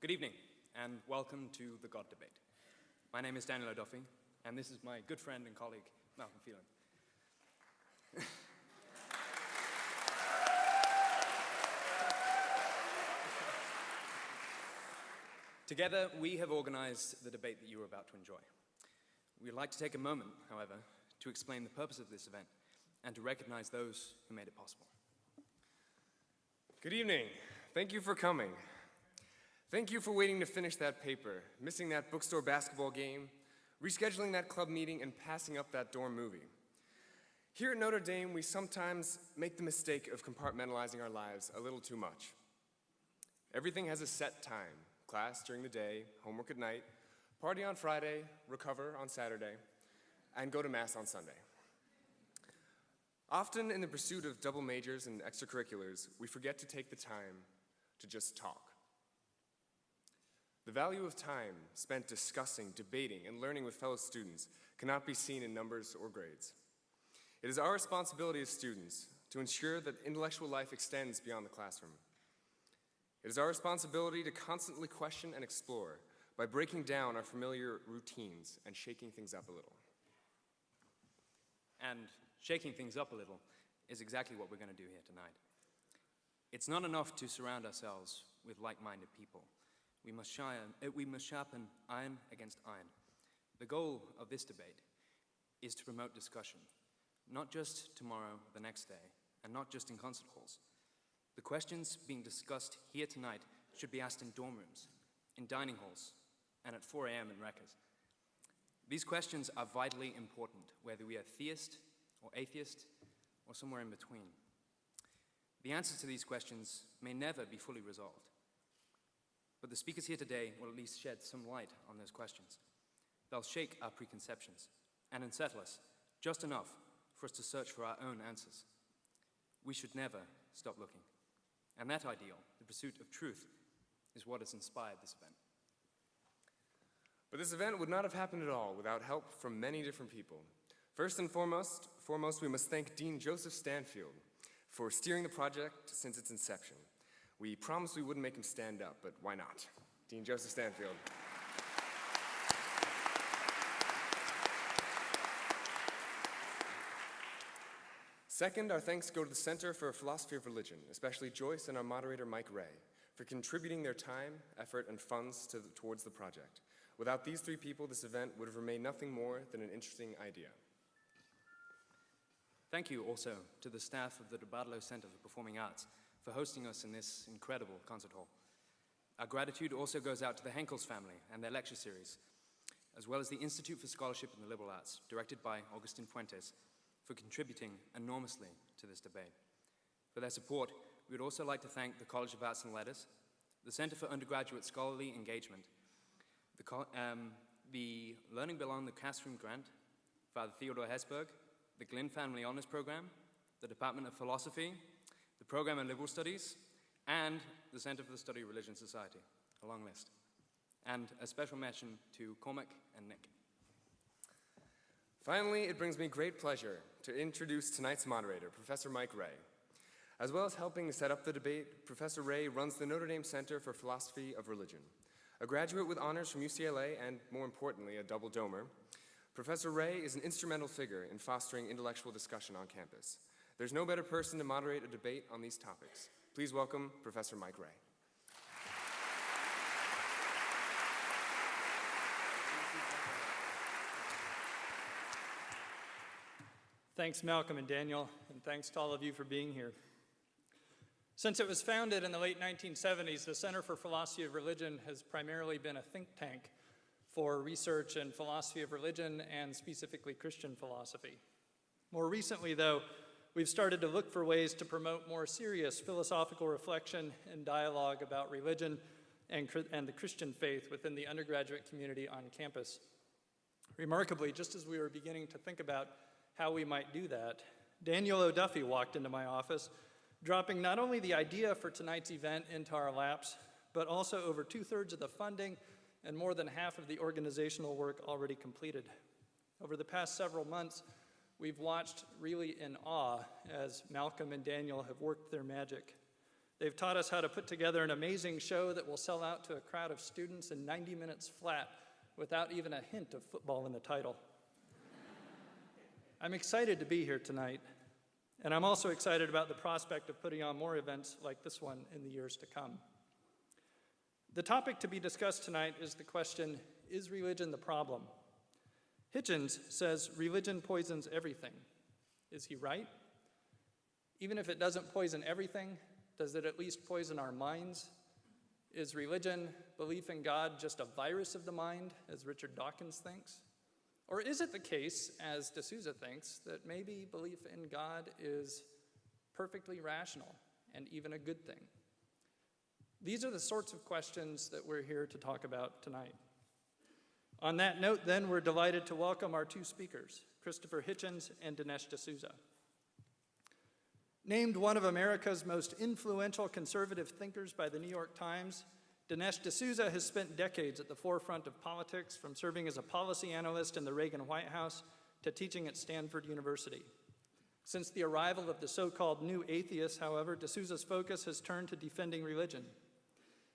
Good evening, and welcome to the God Debate. My name is Daniel O'Duffy, and this is my good friend and colleague, Malcolm Phelan. Together, we have organized the debate that you are about to enjoy. We'd like to take a moment, however, to explain the purpose of this event and to recognize those who made it possible. Good evening. Thank you for coming. Thank you for waiting to finish that paper, missing that bookstore basketball game, rescheduling that club meeting, and passing up that dorm movie. Here at Notre Dame, we sometimes make the mistake of compartmentalizing our lives a little too much. Everything has a set time: class during the day, homework at night, party on Friday, recover on Saturday, and go to Mass on Sunday. Often in the pursuit of double majors and extracurriculars, we forget to take the time to just talk. The value of time spent discussing, debating, and learning with fellow students cannot be seen in numbers or grades. It is our responsibility as students to ensure that intellectual life extends beyond the classroom. It is our responsibility to constantly question and explore by breaking down our familiar routines and shaking things up a little. And shaking things up a little is exactly what we're going to do here tonight. It's not enough to surround ourselves with like-minded people. We must sharpen iron against iron. The goal of this debate is to promote discussion, not just tomorrow, the next day, and not just in concert halls. The questions being discussed here tonight should be asked in dorm rooms, in dining halls, and at 4 a.m. in Rutgers. These questions are vitally important, whether we are theist or atheist or somewhere in between. The answers to these questions may never be fully resolved, but the speakers here today will at least shed some light on those questions. They'll shake our preconceptions and unsettle us just enough for us to search for our own answers. We should never stop looking. And that ideal, the pursuit of truth, is what has inspired this event. But this event would not have happened at all without help from many different people. First and foremost, we must thank Dean Joseph Stanfield for steering the project since its inception. We promised we wouldn't make him stand up, but why not? Dean Joseph Stanfield. Second, our thanks go to the Center for Philosophy of Religion, especially Joyce and our moderator, Mike Ray, for contributing their time, effort, and funds towards the project. Without these three people, this event would have remained nothing more than an interesting idea. Thank you also to the staff of the DeBartolo Center for Performing Arts for hosting us in this incredible concert hall. Our gratitude also goes out to the Henkels family and their lecture series, as well as the Institute for Scholarship in the Liberal Arts, directed by Augustin Fuentes, for contributing enormously to this debate. For their support, we would also like to thank the College of Arts and Letters, the Center for Undergraduate Scholarly Engagement, the Learning Beyond the Classroom Grant, Father Theodore Hesberg, the Glynn Family Honors Program, the Department of Philosophy, the Program of Liberal Studies, and the Center for the Study of Religion Society, a long list. And a special mention to Cormac and Nick. Finally, it brings me great pleasure to introduce tonight's moderator, Professor Mike Ray. As well as helping set up the debate, Professor Ray runs the Notre Dame Center for Philosophy of Religion. A graduate with honors from UCLA and, more importantly, a double domer, Professor Ray is an instrumental figure in fostering intellectual discussion on campus. There's no better person to moderate a debate on these topics. Please welcome Professor Mike Ray. Thanks, Malcolm and Daniel, and thanks to all of you for being here. Since it was founded in the late 1970s, the Center for Philosophy of Religion has primarily been a think tank for research in philosophy of religion and specifically Christian philosophy. More recently, though, we've started to look for ways to promote more serious philosophical reflection and dialogue about religion and the Christian faith within the undergraduate community on campus. Remarkably, just as we were beginning to think about how we might do that, Daniel O'Duffy walked into my office, dropping not only the idea for tonight's event into our laps, but also over 2/3 of the funding and more than half of the organizational work already completed. Over the past several months, we've watched really in awe as Malcolm and Daniel have worked their magic. They've taught us how to put together an amazing show that will sell out to a crowd of students in 90 minutes flat without even a hint of football in the title. I'm excited to be here tonight, and I'm also excited about the prospect of putting on more events like this one in the years to come. The topic to be discussed tonight is the question, is religion the problem? Hitchens says religion poisons everything. Is he right? Even if it doesn't poison everything, does it at least poison our minds? Is religion, belief in God, just a virus of the mind, as Richard Dawkins thinks? Or is it the case, as D'Souza thinks, that maybe belief in God is perfectly rational and even a good thing? These are the sorts of questions that we're here to talk about tonight. On that note, then, we're delighted to welcome our two speakers, Christopher Hitchens and Dinesh D'Souza. Named one of America's most influential conservative thinkers by the New York Times, Dinesh D'Souza has spent decades at the forefront of politics, from serving as a policy analyst in the Reagan White House to teaching at Stanford University. Since the arrival of the so-called new atheists, however, D'Souza's focus has turned to defending religion.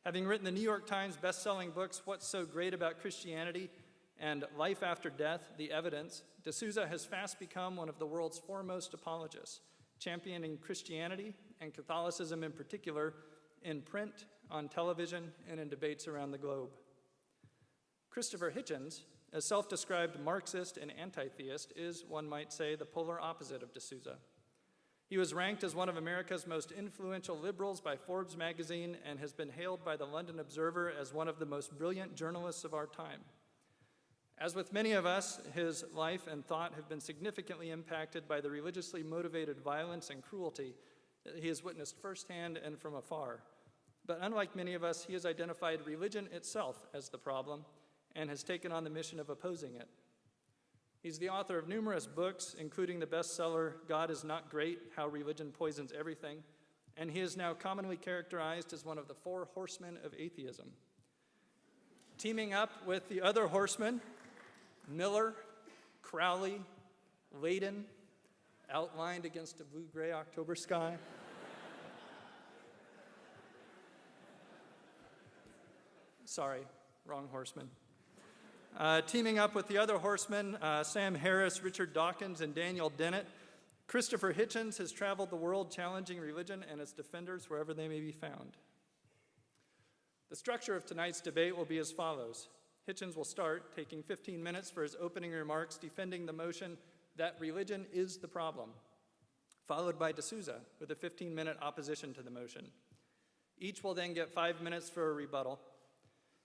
Having written the New York Times best-selling books, What's So Great About Christianity and Life After Death, The Evidence, D'Souza has fast become one of the world's foremost apologists, championing Christianity and Catholicism in particular in print, on television, and in debates around the globe. Christopher Hitchens, a self-described Marxist and anti-theist, is, one might say, the polar opposite of D'Souza. He was ranked as one of America's most influential liberals by Forbes magazine and has been hailed by the London Observer as one of the most brilliant journalists of our time. As with many of us, his life and thought have been significantly impacted by the religiously motivated violence and cruelty that he has witnessed firsthand and from afar. But unlike many of us, he has identified religion itself as the problem and has taken on the mission of opposing it. He's the author of numerous books, including the bestseller, God is Not Great, How Religion Poisons Everything, and he is now commonly characterized as one of the four horsemen of atheism. Teaming up with the other horsemen, Miller, Crowley, Layden, outlined against a blue-gray October sky. Sorry, wrong horseman. Teaming up with the other horsemen, Sam Harris, Richard Dawkins, and Daniel Dennett, Christopher Hitchens has traveled the world challenging religion and its defenders wherever they may be found. The structure of tonight's debate will be as follows. Hitchens will start, taking 15 minutes for his opening remarks, defending the motion that religion is the problem, followed by D'Souza with a 15-minute opposition to the motion. Each will then get 5 minutes for a rebuttal.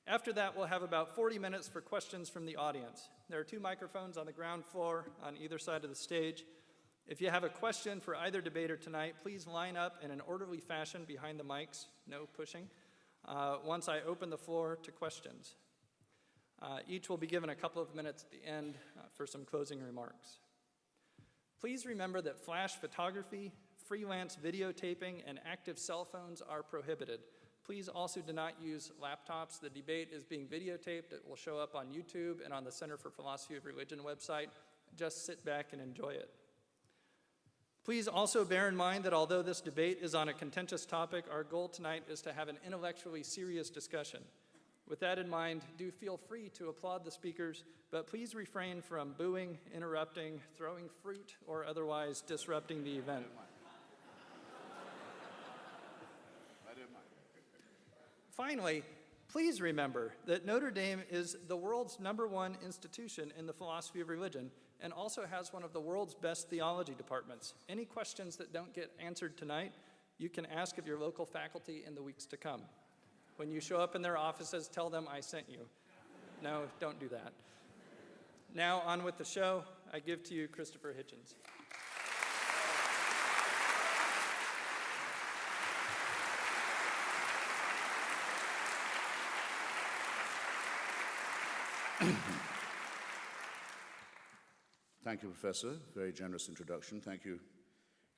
After that, we'll have about 40 minutes for questions from the audience. There are 2 microphones on the ground floor on either side of the stage. If you have a question for either debater tonight, please line up in an orderly fashion behind the mics, no pushing, once I open the floor to questions. Each will be given a couple of minutes at the end for some closing remarks. Please remember that flash photography, freelance videotaping, and active cell phones are prohibited. Please also do not use laptops. The debate is being videotaped. It will show up on YouTube and on the Center for Philosophy of Religion website. Just sit back and enjoy it. Please also bear in mind that although this debate is on a contentious topic, our goal tonight is to have an intellectually serious discussion. With that in mind, do feel free to applaud the speakers, but please refrain from booing, interrupting, throwing fruit, or otherwise disrupting the event. Finally, please remember that Notre Dame is the world's #1 institution in the philosophy of religion and also has one of the world's best theology departments. Any questions that don't get answered tonight, you can ask of your local faculty in the weeks to come. When you show up in their offices, tell them I sent you. No, don't do that. Now, on with the show. I give to you Christopher Hitchens. Thank you, Professor. Very generous introduction. Thank you,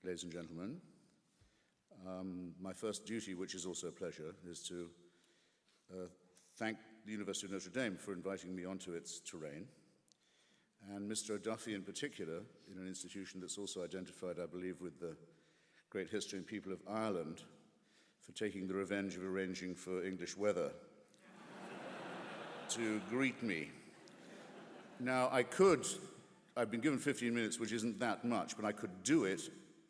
ladies and gentlemen. My first duty, which is also a pleasure, is to thank the University of Notre Dame for inviting me onto its terrain, and Mr. O'Duffy in particular, in an institution that's also identified, I believe, with the great history and people of Ireland, for taking the revenge of arranging for English weather to greet me. Now, I've been given 15 minutes, which isn't that much, but I could do it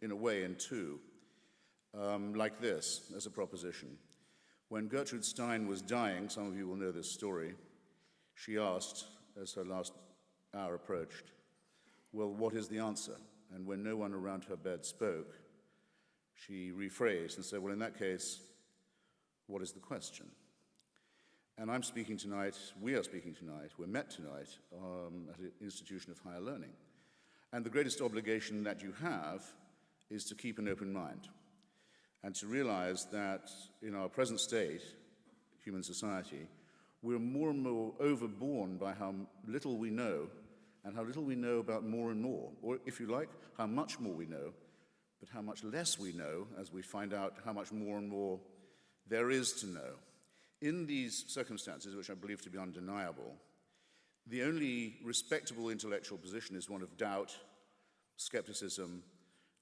in a way in two, like this, as a proposition. When Gertrude Stein was dying, some of you will know this story, she asked, as her last hour approached, well, what is the answer? And when no one around her bed spoke, she rephrased and said, well, in that case, what is the question? And I'm speaking tonight, we are speaking tonight, we're met tonight at an institution of higher learning. And the greatest obligation that you have is to keep an open mind and to realize that in our present state, human society, we're more and more overborne by how little we know and how little we know about more and more, or if you like, how much more we know, but how much less we know as we find out how much more and more there is to know. In these circumstances, which I believe to be undeniable, the only respectable intellectual position is one of doubt, skepticism,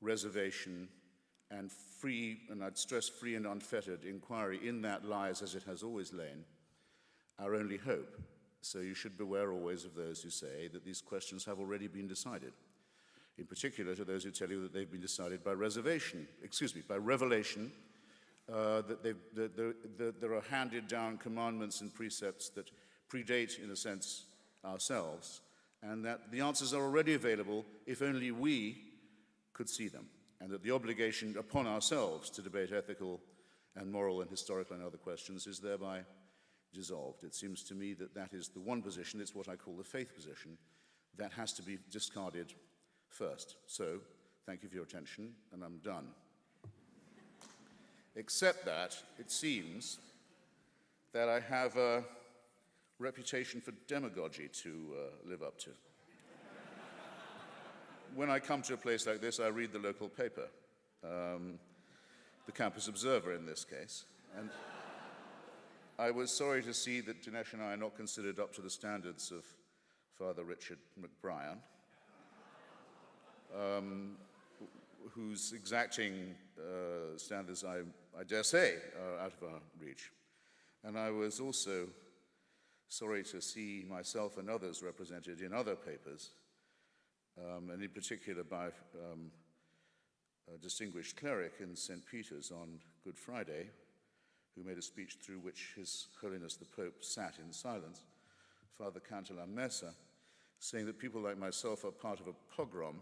reservation, and free, and I'd stress free and unfettered inquiry. In that lies, as it has always lain, our only hope. So you should beware always of those who say that these questions have already been decided. In particular, to those who tell you that they've been decided by revelation, that there are handed down commandments and precepts that predate, in a sense, ourselves, and that the answers are already available if only we could see them, and that the obligation upon ourselves to debate ethical and moral and historical and other questions is thereby dissolved. It seems to me that that is the one position, it's what I call the faith position, that has to be discarded first. So, thank you for your attention, and I'm done. Except that it seems that I have a reputation for demagogy to live up to. When I come to a place like this, I read the local paper, the Campus Observer in this case, and I was sorry to see that Dinesh and I are not considered up to the standards of Father Richard McBrien, whose exacting standards, I dare say, are out of our reach. And I was also sorry to see myself and others represented in other papers, and in particular by a distinguished cleric in St. Peter's on Good Friday, who made a speech through which His Holiness the Pope sat in silence, Father Cantala Mesa, saying that people like myself are part of a pogrom,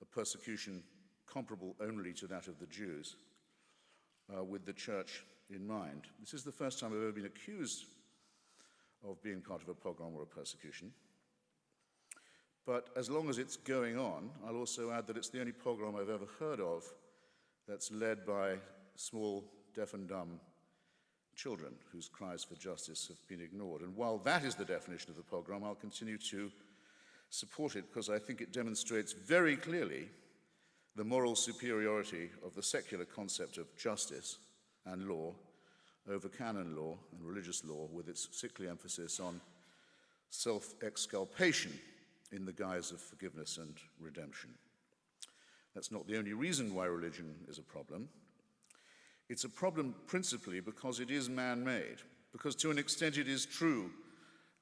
a persecution comparable only to that of the Jews, with the church in mind. This is the first time I've ever been accused of being part of a pogrom or a persecution. But as long as it's going on, I'll also add that it's the only pogrom I've ever heard of that's led by small, deaf and dumb children whose cries for justice have been ignored. And while that is the definition of the pogrom, I'll continue to support it because I think it demonstrates very clearly the moral superiority of the secular concept of justice and law over canon law and religious law, with its sickly emphasis on self-exculpation in the guise of forgiveness and redemption. That's not the only reason why religion is a problem. It's a problem principally because it is man-made, because to an extent it is true,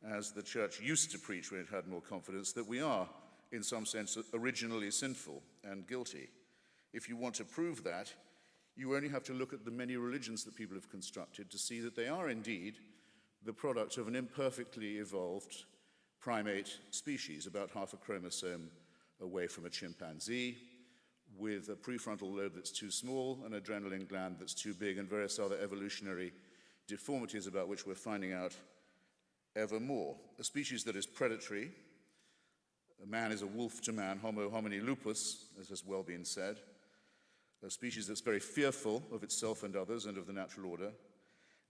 as the church used to preach when it had more confidence, that we are, in some sense, originally sinful and guilty. If you want to prove that, you only have to look at the many religions that people have constructed to see that they are indeed the product of an imperfectly evolved primate species, about half a chromosome away from a chimpanzee, with a prefrontal lobe that's too small, an adrenaline gland that's too big, and various other evolutionary deformities about which we're finding out ever more. A species that is predatory. A man is a wolf to man, homo homini lupus, as has well been said. A species that's very fearful of itself and others and of the natural order.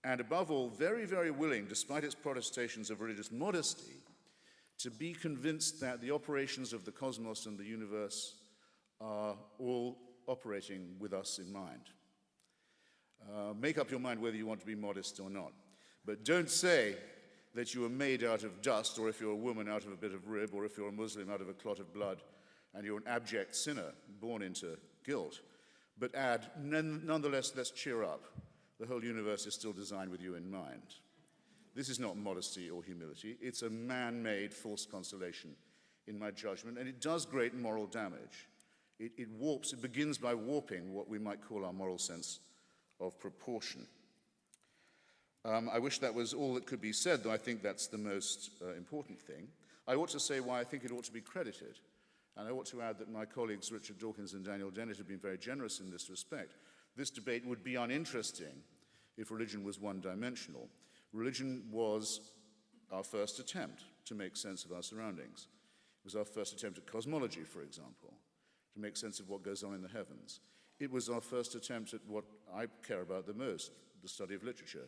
And above all, very, very willing, despite its protestations of religious modesty, to be convinced that the operations of the cosmos and the universe are all operating with us in mind. Make up your mind whether you want to be modest or not. But don't say that you are made out of dust, or if you're a woman out of a bit of rib, or if you're a Muslim out of a clot of blood, and you're an abject sinner born into guilt. but add, nonetheless, let's cheer up. The whole universe is still designed with you in mind. This is not modesty or humility. It's a man-made false consolation, in my judgment, and it does great moral damage. It begins by warping what we might call our moral sense of proportion. I wish that was all that could be said, though I think that's the most important thing. I ought to say why I think it ought to be credited, and I ought to add that my colleagues Richard Dawkins and Daniel Dennett have been very generous in this respect. This debate would be uninteresting if religion was one-dimensional. Religion was our first attempt to make sense of our surroundings. It was our first attempt at cosmology, for example, to make sense of what goes on in the heavens. It was our first attempt at what I care about the most, the study of literature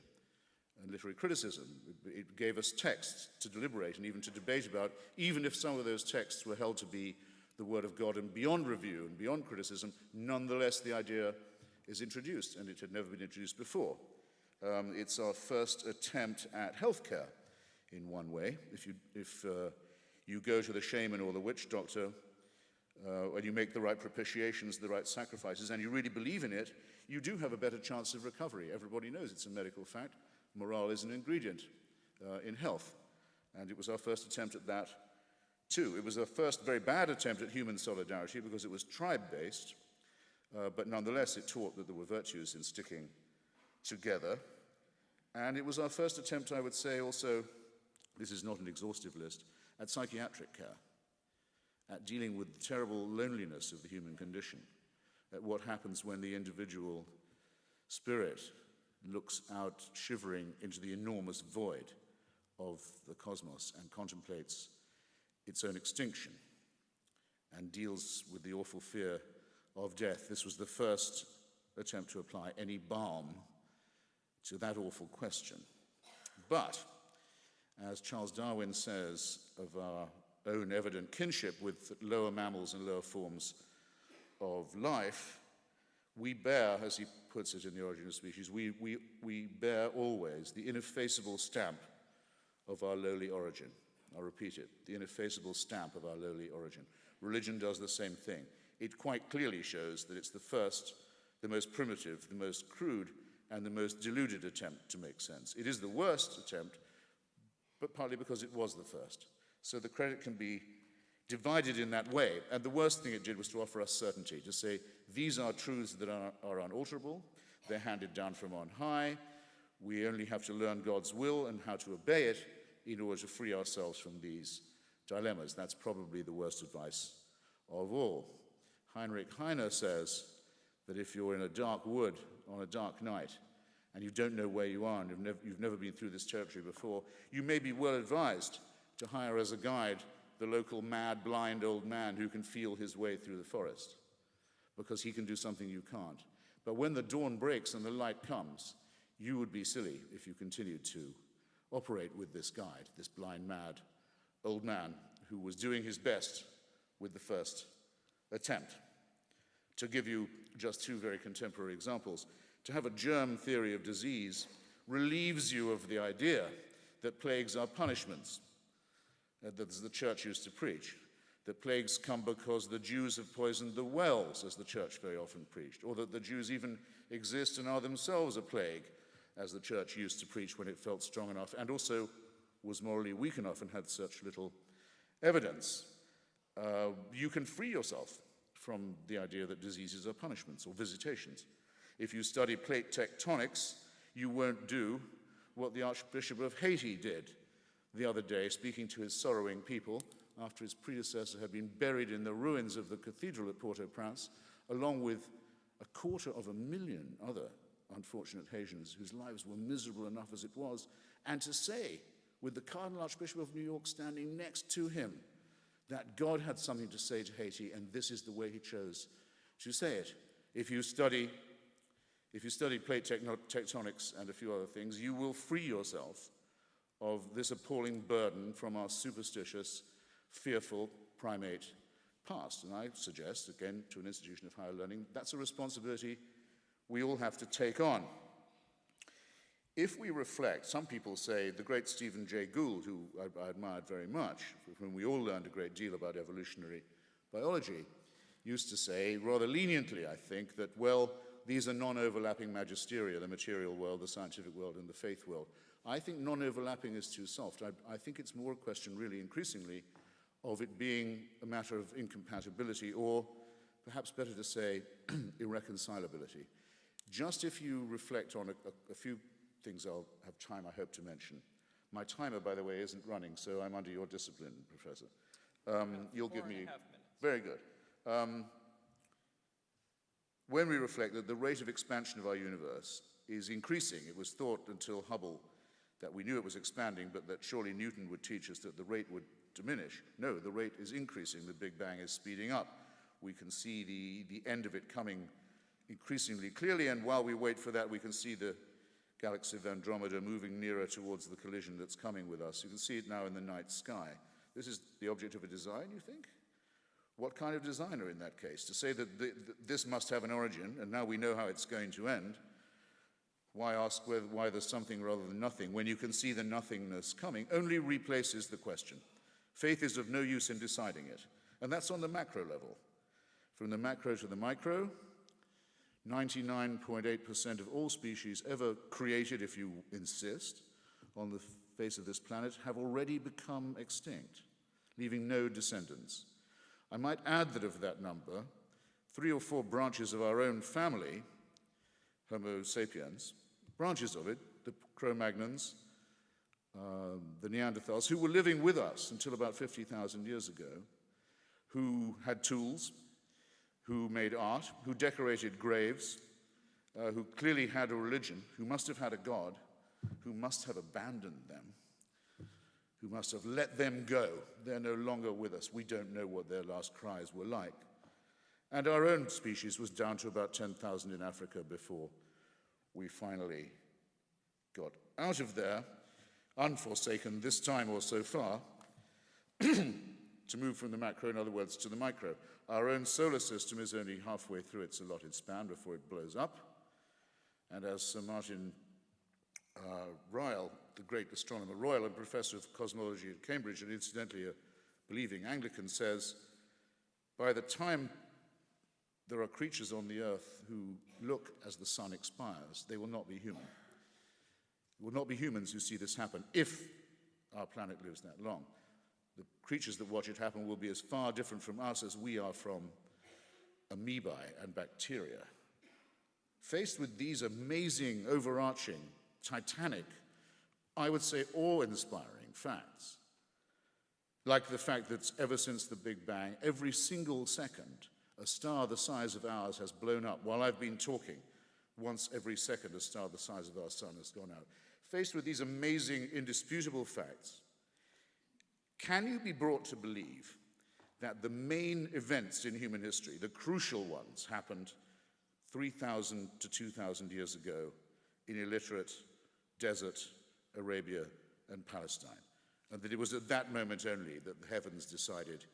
and literary criticism. It gave us texts to deliberate and even to debate about, even if some of those texts were held to be the word of God and beyond review and beyond criticism, nonetheless the idea is introduced, and it had never been introduced before. It's our first attempt at healthcare, in one way. If you go to the shaman or the witch doctor, and you make the right propitiations, the right sacrifices, and you really believe in it, you do have a better chance of recovery. Everybody knows it's a medical fact. Morale is an ingredient in health, and it was our first attempt at that, too. It was our first very bad attempt at human solidarity because it was tribe-based, but nonetheless it taught that there were virtues in sticking together. And it was our first attempt, I would say also, this is not an exhaustive list, at psychiatric care, at dealing with the terrible loneliness of the human condition, at what happens when the individual spirit looks out shivering into the enormous void of the cosmos and contemplates its own extinction and deals with the awful fear of death. This was the first attempt to apply any balm to that awful question. But, as Charles Darwin says of our own evident kinship with lower mammals and lower forms of life, we bear, as he puts it in The Origin of Species, we bear always the ineffaceable stamp of our lowly origin. I'll repeat it, the ineffaceable stamp of our lowly origin. Religion does the same thing. It quite clearly shows that it's the first, the most primitive, the most crude, and the most deluded attempt to make sense. It is the worst attempt, but partly because it was the first. So the credit can be divided in that way. And the worst thing it did was to offer us certainty, to say, these are truths that are unalterable, they're handed down from on high, we only have to learn God's will and how to obey it in order to free ourselves from these dilemmas. That's probably the worst advice of all. Heinrich Heine says that if you're in a dark wood on a dark night and you don't know where you are and you've never been through this territory before, you may be well advised to hire as a guide the local mad, blind old man who can feel his way through the forest, because he can do something you can't. But when the dawn breaks and the light comes, you would be silly if you continued to operate with this guide, this blind, mad old man who was doing his best with the first attempt. To give you just two very contemporary examples, to have a germ theory of disease relieves you of the idea that plagues are punishments, that the church used to preach, that plagues come because the Jews have poisoned the wells, as the church very often preached, or that the Jews even exist and are themselves a plague, as the church used to preach when it felt strong enough and also was morally weak enough and had such little evidence. You can free yourself from the idea that diseases are punishments or visitations. If you study plate tectonics, you won't do what the Archbishop of Haiti did the other day, speaking to his sorrowing people after his predecessor had been buried in the ruins of the cathedral at Port-au-Prince, along with 250,000 other unfortunate Haitians whose lives were miserable enough as it was, and to say, with the Cardinal Archbishop of New York standing next to him, that God had something to say to Haiti, and this is the way he chose to say it. If you study plate tectonics and a few other things, you will free yourself of this appalling burden from our superstitious, fearful primate past. And I suggest, again, to an institution of higher learning, that's a responsibility we all have to take on. If we reflect, some people say the great Stephen Jay Gould, who I admired very much, from whom we all learned a great deal about evolutionary biology, used to say, rather leniently, I think, that, well, these are non-overlapping magisteria, the material world, the scientific world, and the faith world. I think non-overlapping is too soft. I think it's more a question, really, increasingly, of it being a matter of incompatibility, or perhaps better to say, irreconcilability. Just if you reflect on a few things I'll have time, I hope, to mention. My timer, by the way, isn't running, so I'm under your discipline, Professor. You'll give me... 4.5 minutes. Very good. When we reflect that the rate of expansion of our universe is increasing, it was thought until Hubble that we knew it was expanding, but that surely Newton would teach us that the rate would diminish. No, the rate is increasing. The Big Bang is speeding up. We can see the end of it coming increasingly clearly, and while we wait for that, we can see the galaxy of Andromeda moving nearer towards the collision that's coming with us. You can see it now in the night sky. This is the object of a design, you think? What kind of designer in that case? To say that this must have an origin, and now we know how it's going to end, why ask why there's something rather than nothing when you can see the nothingness coming? Only replaces the question. Faith is of no use in deciding it. And that's on the macro level. From the macro to the micro, 99.8% of all species ever created, if you insist, on the face of this planet have already become extinct, leaving no descendants. I might add that of that number, 3 or 4 branches of our own family, Homo sapiens, branches of it, the Cro-Magnons, the Neanderthals, who were living with us until about 50,000 years ago, who had tools, who made art, who decorated graves, who clearly had a religion, who must have had a God, who must have abandoned them, who must have let them go. They're no longer with us. We don't know what their last cries were like. And our own species was down to about 10,000 in Africa before we finally got out of there, unforsaken this time or so far, to move from the macro, in other words, to the micro. Our own solar system is only halfway through its allotted span before it blows up. And as Sir Martin Ryle, the great astronomer Royal and professor of cosmology at Cambridge, and incidentally a believing Anglican, says, by the time there are creatures on the earth who look as the sun expires, they will not be human. It will not be humans who see this happen if our planet lives that long. The creatures that watch it happen will be as far different from us as we are from amoebae and bacteria. Faced with these amazing, overarching, titanic, I would say awe-inspiring facts, like the fact that ever since the Big Bang, every single second, a star the size of ours has blown up. While I've been talking, once every second, a star the size of our sun has gone out. Faced with these amazing, indisputable facts, can you be brought to believe that the main events in human history, the crucial ones, happened 3,000 to 2,000 years ago in illiterate desert Arabia and Palestine, and that it was at that moment only that the heavens decided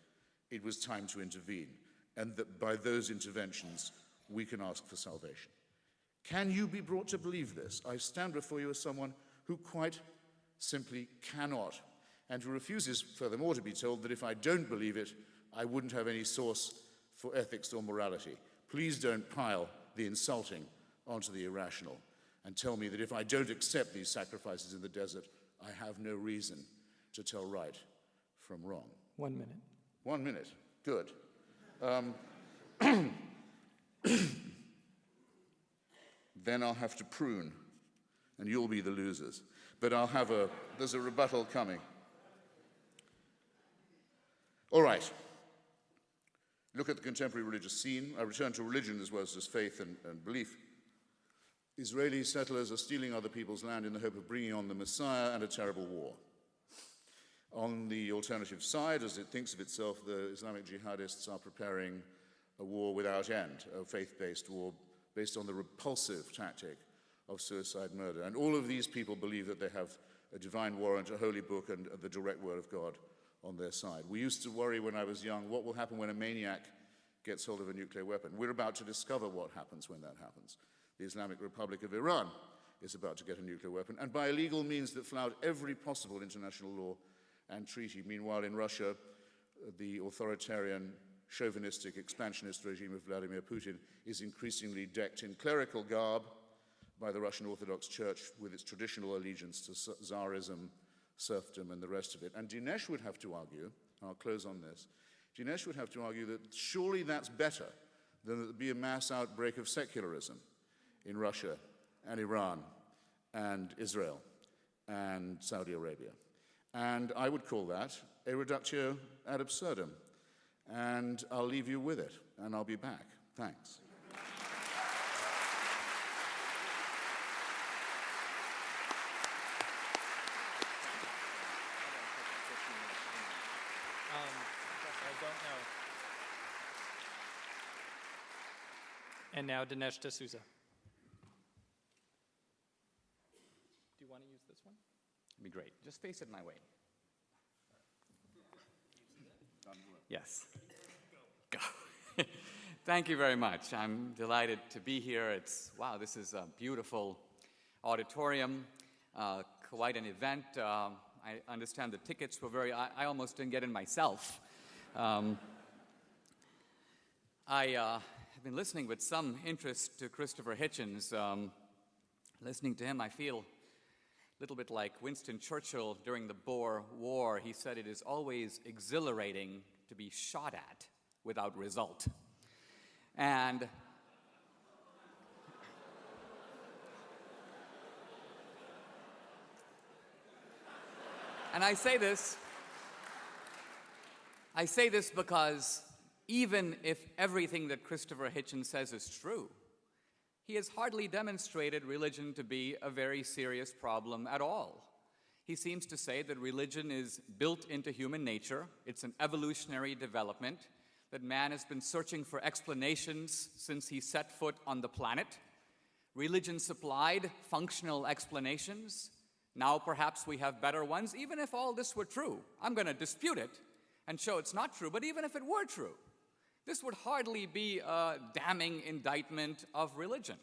it was time to intervene, and that by those interventions we can ask for salvation? Can you be brought to believe this? I stand before you as someone who quite simply cannot, and who refuses, furthermore, to be told that if I don't believe it, I wouldn't have any source for ethics or morality. Please don't pile the insulting onto the irrational and tell me that if I don't accept these sacrifices in the desert, I have no reason to tell right from wrong. 1 minute. 1 minute. Good. Then I'll have to prune, and you'll be the losers. But there's a rebuttal coming. All right. Look at the contemporary religious scene. I return to religion as well as just faith and belief. Israeli settlers are stealing other people's land in the hope of bringing on the Messiah and a terrible war. On the alternative side, as it thinks of itself, the Islamic jihadists are preparing a war without end, a faith-based war based on the repulsive tactic of suicide murder. And all of these people believe that they have a divine warrant, a holy book, and the direct word of God on their side. We used to worry when I was young, what will happen when a maniac gets hold of a nuclear weapon? We're about to discover what happens when that happens. The Islamic Republic of Iran is about to get a nuclear weapon, and by illegal means that flout every possible international law and treaty. Meanwhile, in Russia, the authoritarian chauvinistic, expansionist regime of Vladimir Putin is increasingly decked in clerical garb by the Russian Orthodox Church with its traditional allegiance to Tsarism, serfdom, and the rest of it. And Dinesh would have to argue, I'll close on this, Dinesh would have to argue that surely that's better than that there be a mass outbreak of secularism in Russia and Iran and Israel and Saudi Arabia. And I would call that a reductio ad absurdum. And I'll leave you with it, and I'll be back. Thanks. I don't know. And now Dinesh D'Souza. Do you want to use this one? It'd be great. Just face it my way. Yes. Go. Thank you very much. I'm delighted to be here. Wow, this is a beautiful auditorium, quite an event. I understand the tickets were I almost didn't get in myself. I have been listening with some interest to Christopher Hitchens. Listening to him, I feel a little bit like Winston Churchill during the Boer War. He said it is always exhilarating to be shot at without result. And I say this because even if everything that Christopher Hitchens says is true, he has hardly demonstrated religion to be a very serious problem at all. He seems to say that religion is built into human nature. It's an evolutionary development, that man has been searching for explanations since he set foot on the planet. Religion supplied functional explanations. Now perhaps we have better ones. Even if all this were true, I'm going to dispute it and show it's not true, but even if it were true, this would hardly be a damning indictment of religion.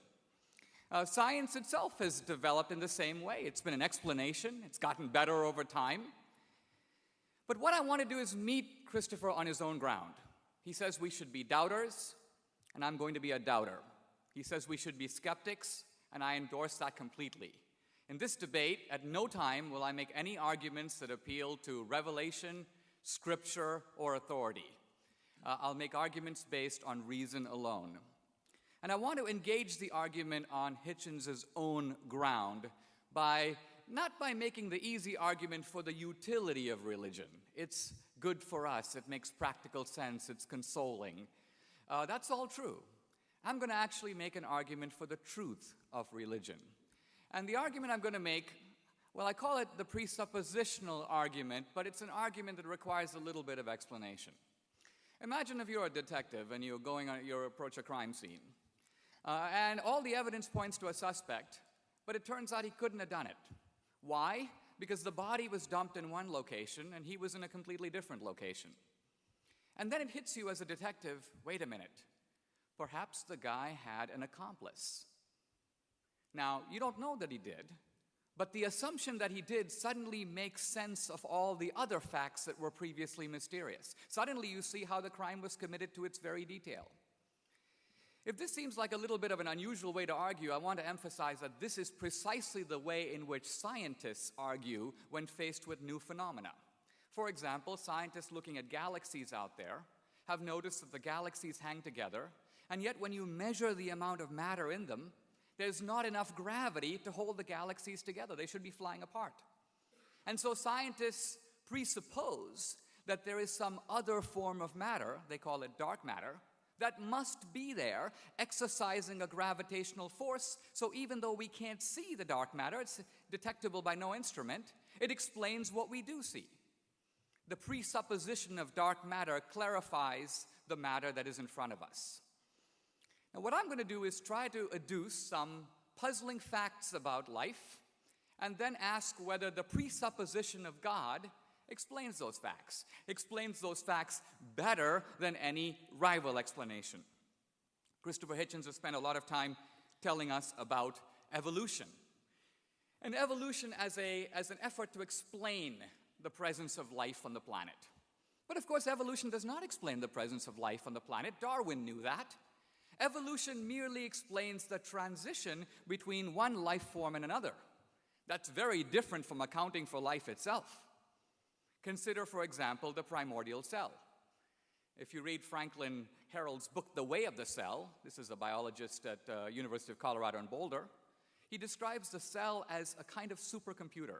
Science itself has developed in the same way. It's been an explanation. It's gotten better over time. But what I want to do is meet Christopher on his own ground. He says we should be doubters, and I'm going to be a doubter. He says we should be skeptics, and I endorse that completely. In this debate, at no time will I make any arguments that appeal to revelation, scripture, or authority. I'll make arguments based on reason alone. And I want to engage the argument on Hitchens' own ground not by making the easy argument for the utility of religion. It's good for us, it makes practical sense, it's consoling. That's all true. I'm going to actually make an argument for the truth of religion. And the argument I'm going to make, well, I call it the presuppositional argument, but it's an argument that requires a little bit of explanation. Imagine if you're a detective and you approach a crime scene. And all the evidence points to a suspect, but it turns out he couldn't have done it. Why? Because the body was dumped in one location and he was in a completely different location. And then it hits you as a detective, wait a minute, perhaps the guy had an accomplice. Now, you don't know that he did, but the assumption that he did suddenly makes sense of all the other facts that were previously mysterious. Suddenly you see how the crime was committed to its very detail. If this seems like a little bit of an unusual way to argue, I want to emphasize that this is precisely the way in which scientists argue when faced with new phenomena. For example, scientists looking at galaxies out there have noticed that the galaxies hang together, and yet when you measure the amount of matter in them, there's not enough gravity to hold the galaxies together. They should be flying apart. And so scientists presuppose that there is some other form of matter, they call it dark matter, that must be there, exercising a gravitational force, so even though we can't see the dark matter, it's detectable by no instrument, it explains what we do see. The presupposition of dark matter clarifies the matter that is in front of us. Now, what I'm going to do is try to adduce some puzzling facts about life, and then ask whether the presupposition of God explains those facts better than any rival explanation. Christopher Hitchens has spent a lot of time telling us about evolution. And evolution as an effort to explain the presence of life on the planet. But of course, evolution does not explain the presence of life on the planet. Darwin knew that. Evolution merely explains the transition between one life form and another. That's very different from accounting for life itself. Consider, for example, the primordial cell. If you read Franklin Harold's book, The Way of the Cell, this is a biologist at University of Colorado in Boulder, he describes the cell as a kind of supercomputer.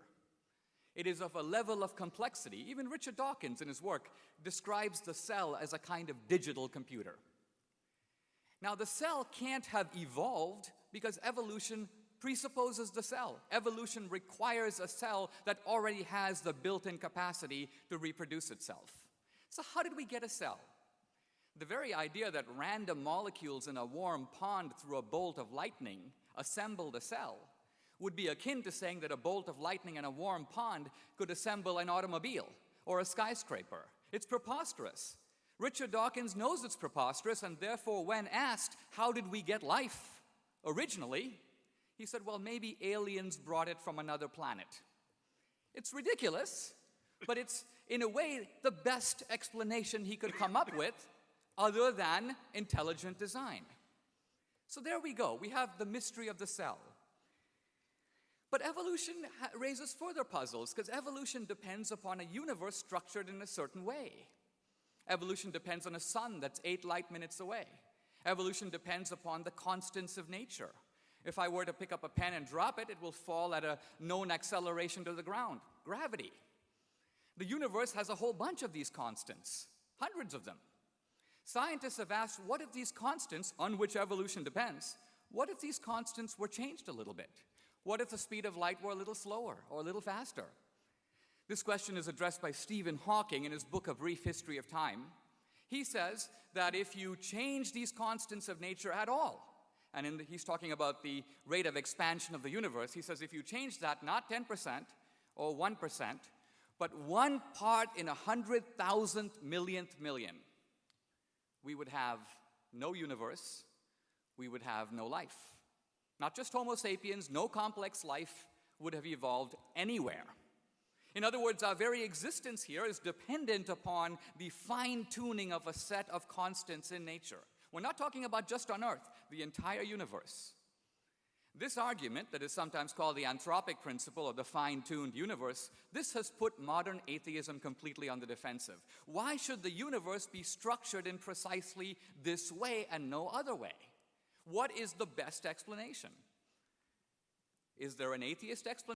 It is of a level of complexity. Even Richard Dawkins, in his work, describes the cell as a kind of digital computer. Now, the cell can't have evolved because evolution presupposes the cell. Evolution requires a cell that already has the built-in capacity to reproduce itself. So how did we get a cell? The very idea that random molecules in a warm pond through a bolt of lightning assembled a cell would be akin to saying that a bolt of lightning in a warm pond could assemble an automobile or a skyscraper. It's preposterous. Richard Dawkins knows it's preposterous, and therefore when asked, how did we get life originally, he said, well, maybe aliens brought it from another planet. It's ridiculous, but it's, in a way, the best explanation he could come up with other than intelligent design. So there we go. We have the mystery of the cell. But evolution raises further puzzles, because evolution depends upon a universe structured in a certain way. Evolution depends on a sun that's 8 light minutes away. Evolution depends upon the constants of nature. If I were to pick up a pen and drop it, it will fall at a known acceleration to the ground, gravity. The universe has a whole bunch of these constants, hundreds of them. Scientists have asked, what if these constants, on which evolution depends, what if these constants were changed a little bit? What if the speed of light were a little slower or a little faster? This question is addressed by Stephen Hawking in his book, A Brief History of Time. He says that if you change these constants of nature at all, and he's talking about the rate of expansion of the universe, he says if you change that not 10% or 1%, but 1 part in 100,000 millionth million, we would have no universe, we would have no life. Not just Homo sapiens, no complex life would have evolved anywhere. In other words, our very existence here is dependent upon the fine-tuning of a set of constants in nature. We're not talking about just on Earth, the entire universe. This argument, that is sometimes called the anthropic principle of the fine-tuned universe, this has put modern atheism completely on the defensive. Why should the universe be structured in precisely this way and no other way? What is the best explanation? Is there an atheist explanation?